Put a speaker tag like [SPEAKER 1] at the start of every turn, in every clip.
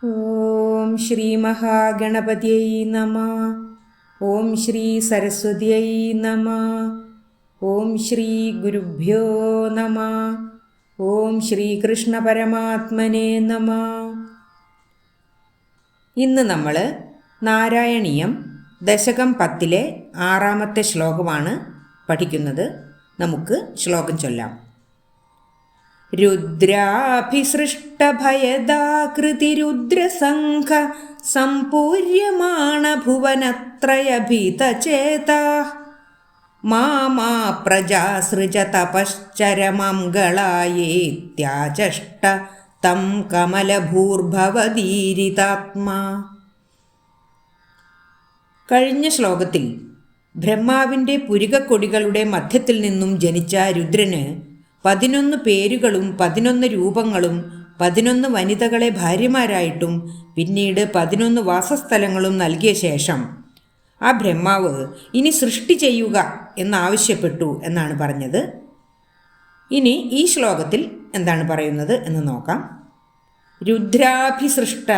[SPEAKER 1] ഓം ശ്രീ മഹാഗണപതിയൈ നമഃ. ഓം ശ്രീ സരസ്വതിയൈ നമഃ. ഓം ശ്രീ ഗുരുഭ്യോ നമഃ. ഓം ശ്രീകൃഷ്ണ പരമാത്മനേ നമഃ. ഇന്ന് നമ്മൾ നാരായണീയം ദശകം 10 6-ാമത്തെ ശ്ലോകമാണ് പഠിക്കുന്നത്. നമുക്ക് ശ്ലോകം ചൊല്ലാം. രുദ്രാഭിസൃഷ്ടഭയദാകൃതിരുദ്രസംഘ സംപൂര്യമാണ ഭുവനത്രയഭീതചേതാഃ മാമാ പ്രജാസൃജ തപശ്ചരമംഗളായേത്യാചഷ്ട തം കമലഭൂർഭവദീരിതാത്മാ. കഴിഞ്ഞ ശ്ലോകത്തിൽ ബ്രഹ്മാവിൻ്റെ പുരികക്കൊടികളുടെ മധ്യത്തിൽ നിന്നും ജനിച്ച രുദ്രന് 11 പേരുകളും 11 രൂപങ്ങളും 11 വനിതകളെ ഭാര്യമാരായിട്ടും പിന്നീട് 11 വാസസ്ഥലങ്ങളും നൽകിയ ശേഷം ആ ബ്രഹ്മാവ് ഇനി സൃഷ്ടി ചെയ്യുക എന്നാവശ്യപ്പെട്ടു എന്നാണ് പറഞ്ഞത്. ഇനി ഈ ശ്ലോകത്തിൽ എന്താണ് പറയുന്നത് എന്ന് നോക്കാം. രുദ്രാഭിസൃഷ്ട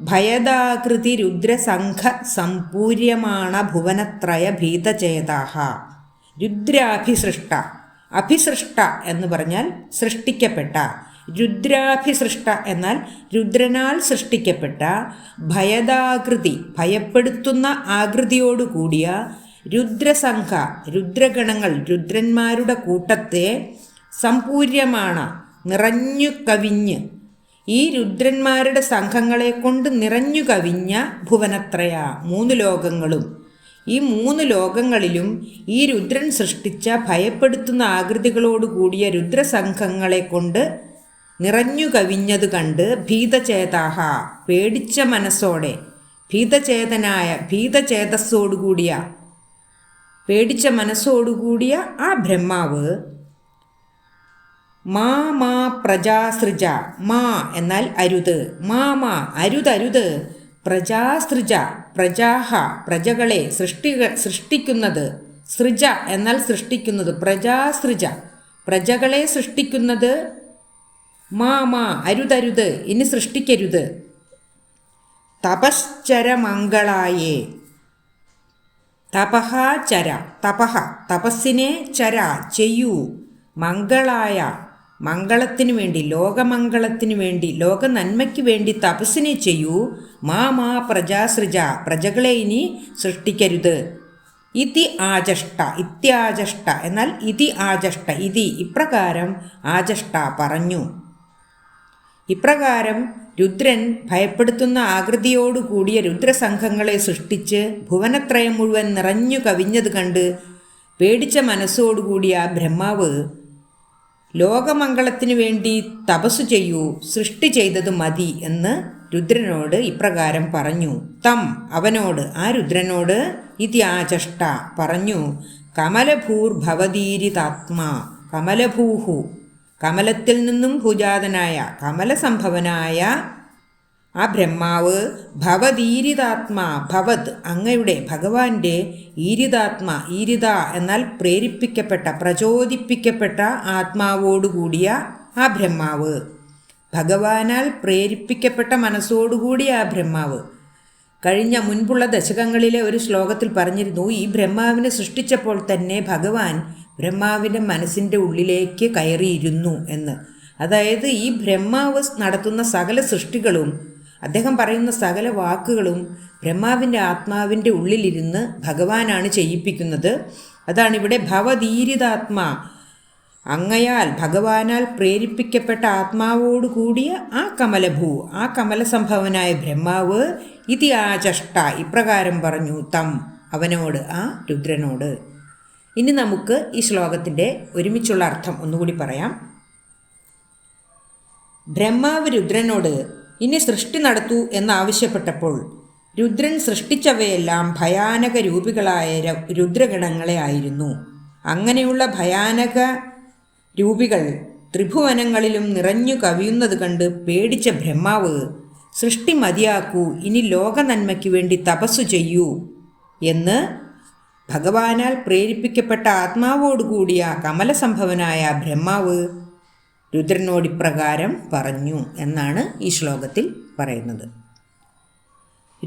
[SPEAKER 1] ഭയദാകൃതി രുദ്രസംഘ സംപൂര്യമാണ ഭുവനത്രയ ഭീതചേതാഃ. രുദ്രാഭിസൃഷ്ട, അഭിസൃഷ്ട എന്ന് പറഞ്ഞാൽ സൃഷ്ടിക്കപ്പെട്ട, രുദ്രാഭിസൃഷ്ട എന്നാൽ രുദ്രനാൽ സൃഷ്ടിക്കപ്പെട്ട, ഭയദാകൃതി ഭയപ്പെടുത്തുന്ന ആകൃതിയോടുകൂടിയ രുദ്രസംഘ രുദ്രഗണങ്ങൾ രുദ്രന്മാരുടെ കൂട്ടത്തെ സംപൂര്യമാണ് നിറഞ്ഞു കവിഞ്ഞ്, ഈ രുദ്രന്മാരുടെ സംഘങ്ങളെ കൊണ്ട് നിറഞ്ഞു കവിഞ്ഞ ഭുവനത്രയ 3 ലോകങ്ങളും, ഈ 3 ലോകങ്ങളിലും ഈ രുദ്രൻ സൃഷ്ടിച്ച ഭയപ്പെടുത്തുന്ന ആകൃതികളോടുകൂടിയ രുദ്രസംഘങ്ങളെ കൊണ്ട് നിറഞ്ഞു കവിഞ്ഞത് കണ്ട് ഭീതചേതാഹ പേടിച്ച മനസ്സോടെ, ഭീതചേതനായ ഭീതചേതസ്സോടുകൂടിയ പേടിച്ച മനസ്സോടുകൂടിയ ആ ബ്രഹ്മാവ് മാ മാ പ്രജാസൃജ, മാ എന്നാൽ അരുത്, മാ അരുതരുത്, പ്രജാസൃജ പ്രജാഹ പ്രജകളെ സൃഷ്ടിക്കുന്നത്, സൃജ എന്നാൽ സൃഷ്ടിക്കുന്നത്, പ്രജാസൃജ പ്രജകളെ സൃഷ്ടിക്കുന്നത്, മാ അരുതരുത്, ഇനി സൃഷ്ടിക്കരുത്. തപശ്ചരമംഗളായേ, തപഹ ചര തപഹ തപസ്സിനെ ചര ചെയ്യൂ, മംഗളായ മംഗളത്തിനു വേണ്ടി, ലോകമംഗളത്തിനു വേണ്ടി, ലോക നന്മയ്ക്ക് വേണ്ടി തപസ്സിനെ ചെയ്യൂ. മാ പ്രജാസൃജ പ്രജകളെ ഇനി സൃഷ്ടിക്കരുത്. ഇതി ആജഷ്ട, ഇത്യാജഷ്ട എന്നാൽ ഇതി ആജഷ്ട, ഇതി ഇപ്രകാരം, ആജഷ്ട പറഞ്ഞു. ഇപ്രകാരം രുദ്രൻ ഭയപ്പെടുത്തുന്ന ആകൃതിയോടുകൂടിയ രുദ്രസംഘങ്ങളെ സൃഷ്ടിച്ച് ഭുവനത്രയം മുഴുവൻ നിറഞ്ഞു കവിഞ്ഞത് കണ്ട് പേടിച്ച മനസ്സോടുകൂടിയ ബ്രഹ്മാവ് ലോകമംഗളത്തിനു വേണ്ടി തപസ്സു ചെയ്യൂ, സൃഷ്ടി ചെയ്തത് മതി എന്ന് രുദ്രനോട് ഇപ്രകാരം പറഞ്ഞു. തം അവനോട്, ആ രുദ്രനോട്, ഇത്യാചഷ്ട പറഞ്ഞു. കമലഭൂർഭവദീരിതാത്മാ, കമലഭൂഹു കമലത്തിൽ നിന്നും ഭുജാതനായ കമലസംഭവനായ ആ ബ്രഹ്മാവ് ഭവദീരിതാത്മാ, ഭവത് അങ്ങയുടെ ഭഗവാന്റെ, ഈരിതാത്മാ ഈരിത എന്നാൽ പ്രേരിപ്പിക്കപ്പെട്ട പ്രചോദിപ്പിക്കപ്പെട്ട ആത്മാവോടുകൂടിയ ആ ബ്രഹ്മാവ്, ഭഗവാനാൽ പ്രേരിപ്പിക്കപ്പെട്ട മനസ്സോടുകൂടിയ ആ ബ്രഹ്മാവ്. കഴിഞ്ഞ മുൻപുള്ള ദശകങ്ങളിലെ ഒരു ശ്ലോകത്തിൽ പറഞ്ഞിരുന്നു, ഈ ബ്രഹ്മാവിനെ സൃഷ്ടിച്ചപ്പോൾ തന്നെ ഭഗവാൻ ബ്രഹ്മാവിൻ്റെ മനസ്സിൻ്റെ ഉള്ളിലേക്ക് കയറിയിരുന്നു എന്ന്. അതായത് ഈ ബ്രഹ്മാവ് നടത്തുന്ന സകല സൃഷ്ടികളും, അദ്ദേഹം പറയുന്ന സകല വാക്കുകളും ബ്രഹ്മാവിൻ്റെ ആത്മാവിൻ്റെ ഉള്ളിലിരുന്ന് ഭഗവാനാണ് ചെയ്യിപ്പിക്കുന്നത്. അതാണിവിടെ ഭവദീരിതാത്മാ, അങ്ങയാൽ ഭഗവാനാൽ പ്രേരിപ്പിക്കപ്പെട്ട ആത്മാവോടുകൂടിയ ആ കമലഭൂ, ആ കമലസംഭവനായ ബ്രഹ്മാവ് ഇതി ആചഷ്ട ഇപ്രകാരം പറഞ്ഞു. തം അവനോട്, ആ രുദ്രനോട്. ഇനി നമുക്ക് ഈ ശ്ലോകത്തിൻ്റെ ഒരുമിച്ചുള്ള അർത്ഥം ഒന്നുകൂടി പറയാം. ബ്രഹ്മാവ് രുദ്രനോട് ഇനി സൃഷ്ടി നടത്തൂ എന്നാവശ്യപ്പെട്ടപ്പോൾ രുദ്രൻ സൃഷ്ടിച്ചവയെല്ലാം ഭയാനക രൂപികളായ രുദ്രഗണങ്ങളെ ആയിരുന്നു. അങ്ങനെയുള്ള ഭയാനക രൂപികൾ ത്രിഭുവനങ്ങളിലും നിറഞ്ഞു കവിയുന്നത് കണ്ട് പേടിച്ച ബ്രഹ്മാവ് സൃഷ്ടി മതിയാക്കൂ, ഇനി ലോക നന്മയ്ക്ക് വേണ്ടി തപസ്സു ചെയ്യൂ എന്ന് ഭഗവാനാൽ പ്രേരിപ്പിക്കപ്പെട്ട ആത്മാവോടുകൂടിയ കമലസംഭവനായ ബ്രഹ്മാവ് രുദ്രനോടിപ്രകാരം പറഞ്ഞു എന്നാണ് ഈ ശ്ലോകത്തിൽ പറയുന്നത്.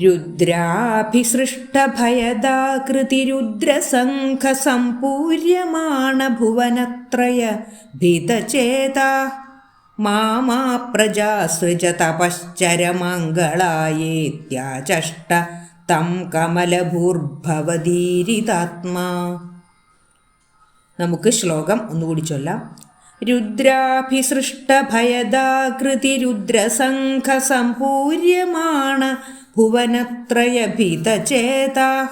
[SPEAKER 1] രുദ്രാഭിസൃഷ്ടഭയദാകൃതിരുദ്രസംഘസമ്പൂര്യമാണ ഭുവനത്രയ ഭിതചേതാ മാമാ പ്രജാസൃജ തപശ്ചരമംഗളായേത്യാചഷ്ട തം കമലഭൂർഭവദീരിതാത്മാ. നമുക്ക് ശ്ലോകം ഒന്നുകൂടി ചൊല്ലാം. രുദ്രാഭിസൃഷ്ടഭയദാകൃതിരുദ്രസംഘസമ്പൂര്യമാണ ഭുവനത്രയഭിതചേതാ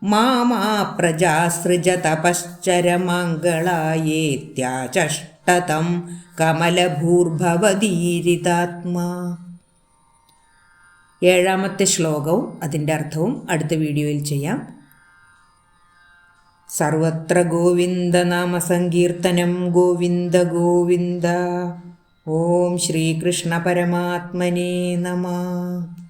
[SPEAKER 1] മാമാ പ്രജാസൃജ തപശ്ചരമംഗളായേത്യാചഷ്ടതം കമലഭൂർഭവദീരിതാത്മാ. ഏഴാമത്തെ ശ്ലോകവും അതിൻ്റെ അർത്ഥവും അടുത്ത വീഡിയോയിൽ ചെയ്യാം. സർവത്ര ഗോവിന്ദനാമ സങ്കീർത്തനം. ഗോവിന്ദ ഗോവിന്ദ. ഓം ശ്രീകൃഷ്ണ പരമാത്മനേ നമഃ.